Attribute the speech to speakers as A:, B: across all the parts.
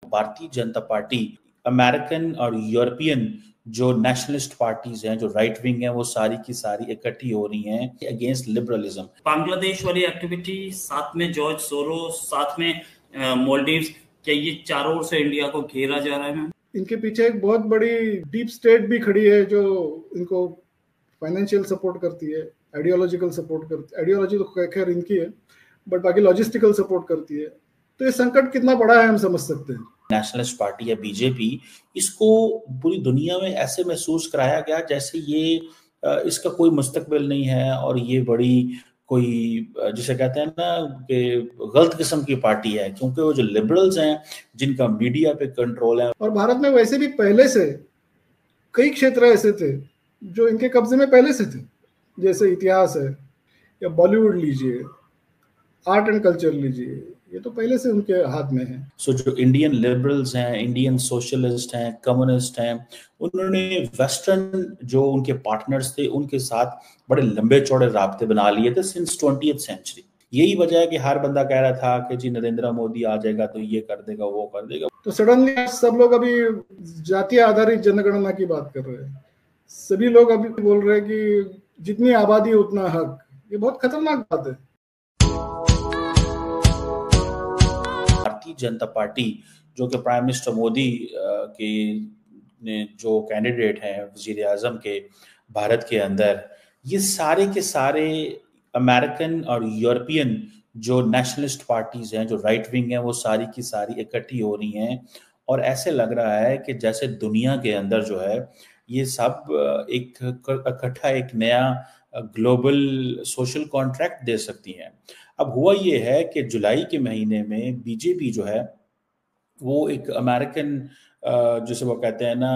A: Bharatiya Janata party American और European जो nationalist parties हैं, जो राइट विंग हैं, वो सारी की सारी इकट्ठी हो रही हैं अगेंस्ट लिबरलिज्म।
B: बांग्लादेश वाली एक्टिविटी, साथ में जॉर्ज सोरोस, साथ में मालदीव्स, क्या ये चारों ओर से इंडिया को घेरा जा रहा है मैम?
C: इनके पीछे एक बहुत बड़ी डीप स्टेट भी खड़ी है जो इनको फाइनेंशियल सपोर्ट करती है, आइडियोलॉजिकल सपोर्ट करती है। आइडियोलॉजी तो खैर इनकी है, बट बाकी लॉजिस्टिकल सपोर्ट करती है। तो ये संकट कितना बड़ा है हम समझ सकते हैं।
A: नेशनलिस्ट पार्टी या बीजेपी, इसको पूरी दुनिया में ऐसे महसूस कराया गया जैसे ये इसका कोई मुस्तकबिल नहीं है और ये बड़ी कोई जिसे कहते हैं ना कि गलत किस्म की पार्टी है, क्योंकि वो जो लिबरल्स हैं जिनका मीडिया पे कंट्रोल है।
C: और भारत में वैसे भी पहले से कई क्षेत्र ऐसे थे जो इनके कब्जे में पहले से थे, जैसे इतिहास है या बॉलीवुड लीजिए, आर्ट एंड कल्चर लीजिए, ये तो पहले से उनके हाथ में है।
A: सो जो इंडियन लिबरल्स हैं, इंडियन सोशलिस्ट हैं, कम्युनिस्ट हैं, उन्होंने वेस्टर्न जो उनके पार्टनर्स थे उनके साथ बड़े लंबे चौड़े राब्ते बना लिए थे सिंस 20th सेंचुरी। यही वजह है कि हर बंदा कह रहा था कि जी नरेंद्र मोदी आ जाएगा तो ये कर देगा, वो कर देगा।
C: तो सडनली सब लोग अभी जातीय आधारित जनगणना की बात कर रहे हैं। सभी लोग अभी बोल रहे हैं कि जितनी आबादी उतना हक। ये बहुत खतरनाक बात है।
A: भारतीय जनता पार्टी, जो कि प्राइम मिनिस्टर मोदी के ने जो कैंडिडेट हैं वजीर आजम के भारत के अंदर, ये सारे के सारे अमेरिकन और यूरोपियन जो नेशनलिस्ट पार्टीज हैं, जो राइट विंग हैं, वो सारी की सारी इकट्ठी हो रही हैं और ऐसे लग रहा है कि जैसे दुनिया के अंदर जो है ये सब एक इकट्ठा एक नया ग्लोबल सोशल कॉन्ट्रैक्ट दे सकती हैं। अब हुआ ये है कि जुलाई के महीने में बीजेपी जो है वो एक अमेरिकन जिसे वो कहते हैं ना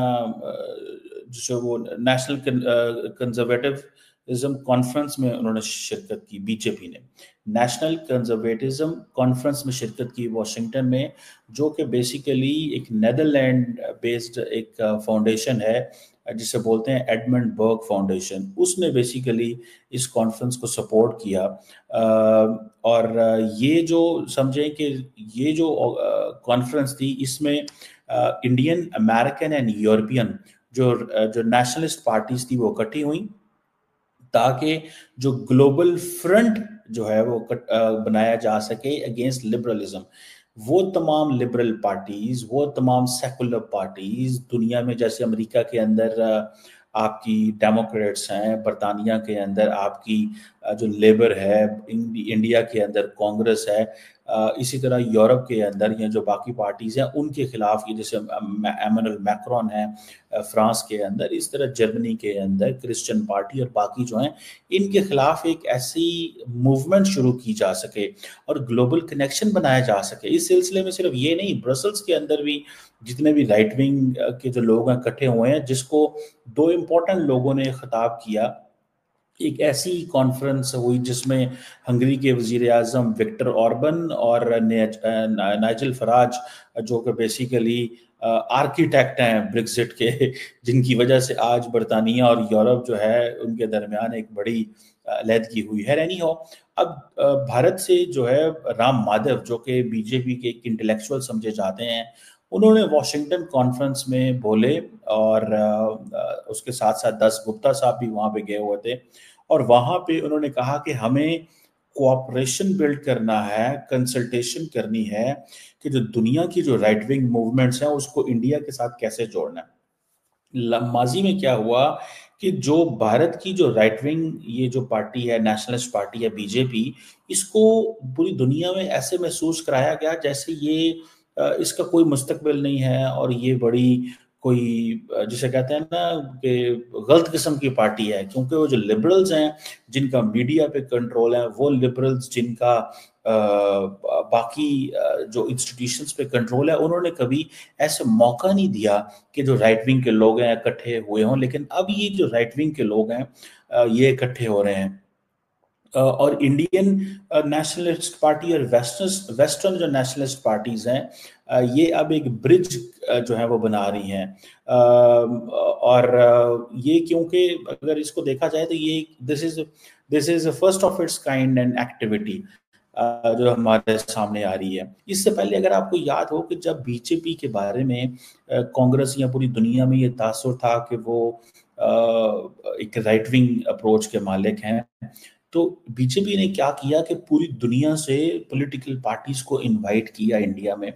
A: जिसे वो नेशनल कंजर्वेटिविज्म कॉन्फ्रेंस में उन्होंने शिरकत की। बीजेपी ने नेशनल कंजर्वेटिज्म कॉन्फ्रेंस में शिरकत की वॉशिंगटन में, जो कि बेसिकली एक नेदरलैंड बेस्ड एक फाउंडेशन है जिसे बोलते हैं एडमंड बर्ग फाउंडेशन। उसने बेसिकली इस कॉन्फ्रेंस को सपोर्ट किया और ये जो समझें कि ये जो कॉन्फ्रेंस थी इसमें इंडियन, अमेरिकन एंड यूरोपियन जो नेशनलिस्ट पार्टीज थी वो इकट्ठी हुई ताकि जो ग्लोबल फ्रंट जो है वो बनाया जा सके अगेंस्ट लिबरलिज्म। वो तमाम लिबरल पार्टीज, वो तमाम सेकुलर पार्टीज दुनिया में, जैसे अमेरिका के अंदर आपकी डेमोक्रेट्स हैं, बरतानिया के अंदर आपकी जो लेबर है, इंडिया के अंदर कांग्रेस है, इसी तरह यूरोप के अंदर ये जो बाकी पार्टीज हैं उनके खिलाफ, ये जैसे एमैनुअल मैक्रोन है फ्रांस के अंदर, इस तरह जर्मनी के अंदर क्रिश्चियन पार्टी और बाकी जो हैं इनके खिलाफ एक ऐसी मूवमेंट शुरू की जा सके और ग्लोबल कनेक्शन बनाया जा सके। इस सिलसिले में सिर्फ ये नहीं, ब्रसल्स के अंदर भी जितने भी राइट विंग के जो लोग हैं इकट्ठे हुए हैं, जिसको दो इम्पोर्टेंट लोगों ने खिताब किया। एक ऐसी कॉन्फ्रेंस हुई जिसमें हंगरी के वजीर आजम विक्टर ऑर्बन और नाइजल फराज, जो कि बेसिकली आर्किटेक्ट हैं ब्रेक्सिट के, जिनकी वजह से आज बरतानिया और यूरोप जो है उनके दरमियान एक बड़ी अलहदगी हुई है। नहीं हो, अब भारत से जो है राम माधव, जो कि बीजेपी के एक इंटेलेक्चुअल समझे जाते हैं, उन्होंने वॉशिंगटन कॉन्फ्रेंस में बोले और उसके साथ साथ दास गुप्ता साहब भी वहां पे गए हुए थे और वहां पे उन्होंने कहा कि हमें कोऑपरेशन बिल्ड करना है, कंसल्टेशन करनी है कि जो दुनिया की जो राइट विंग मूवमेंट्स हैं उसको इंडिया के साथ कैसे जोड़ना है। माजी में क्या हुआ कि जो भारत की जो राइट विंग ये जो पार्टी है, नेशनलिस्ट पार्टी है बीजेपी, इसको पूरी दुनिया में ऐसे महसूस कराया गया जैसे ये इसका कोई मुस्तकबिल नहीं है और ये बड़ी कोई जिसे कहते हैं ना कि गलत किस्म की पार्टी है, क्योंकि वो जो लिबरल्स हैं जिनका मीडिया पे कंट्रोल है, वो लिबरल्स जिनका बाकी जो इंस्टीट्यूशंस पे कंट्रोल है, उन्होंने कभी ऐसे मौका नहीं दिया कि जो राइट विंग के लोग हैं इकट्ठे हुए हों। लेकिन अब ये जो राइट विंग के लोग हैं ये इकट्ठे हो रहे हैं और इंडियन नेशनलिस्ट पार्टी और वेस्टर्न जो नेशनलिस्ट पार्टीज हैं ये अब एक ब्रिज जो है वो बना रही हैं और ये क्योंकि अगर इसको देखा जाए तो ये this is first of its kind and activity. जो हमारे सामने आ रही है। इससे पहले अगर आपको याद हो कि जब बीजेपी के बारे में कांग्रेस या पूरी दुनिया में ये तासुर था कि वो एक राइट विंग अप्रोच के मालिक हैं, तो बीजेपी ने क्या किया कि पूरी दुनिया से पॉलिटिकल पार्टीज को इनवाइट किया इंडिया में,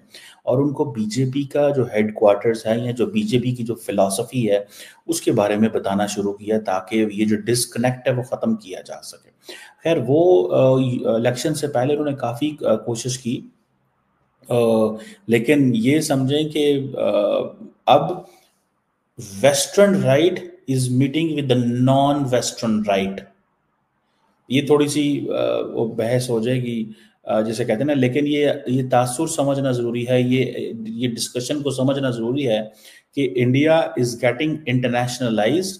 A: और उनको बीजेपी का जो हेडक्वार्टर्स है या जो बीजेपी की जो फिलॉसफी है उसके बारे में बताना शुरू किया, ताकि ये जो डिस्कनेक्ट है वो ख़त्म किया जा सके। खैर वो इलेक्शन से पहले उन्होंने काफ़ी कोशिश की, लेकिन ये समझें कि अब western right is meeting with the non western right. ये थोड़ी सी वो बहस हो जाएगी, जैसे कहते हैं ना, लेकिन ये तासुर समझना ज़रूरी है, ये डिस्कशन को समझना ज़रूरी है कि India is getting internationalize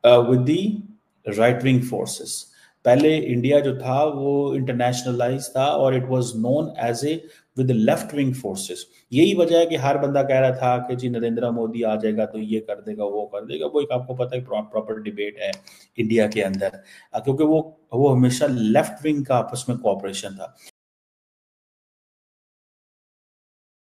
A: with the right wing forces. पहले इंडिया जो था वो इंटरनेशनलाइज था और it was known as a with left wing forces. यही वजह है कि हर बंदा कह रहा था कि जी नरेंद्र मोदी आ जाएगा तो ये कर देगा वो कर देगा। वो एक आपको पता है प्रॉपर डिबेट है इंडिया के अंदर, क्योंकि वो हमेशा लेफ्ट विंग का आपस में कोऑपरेशन था।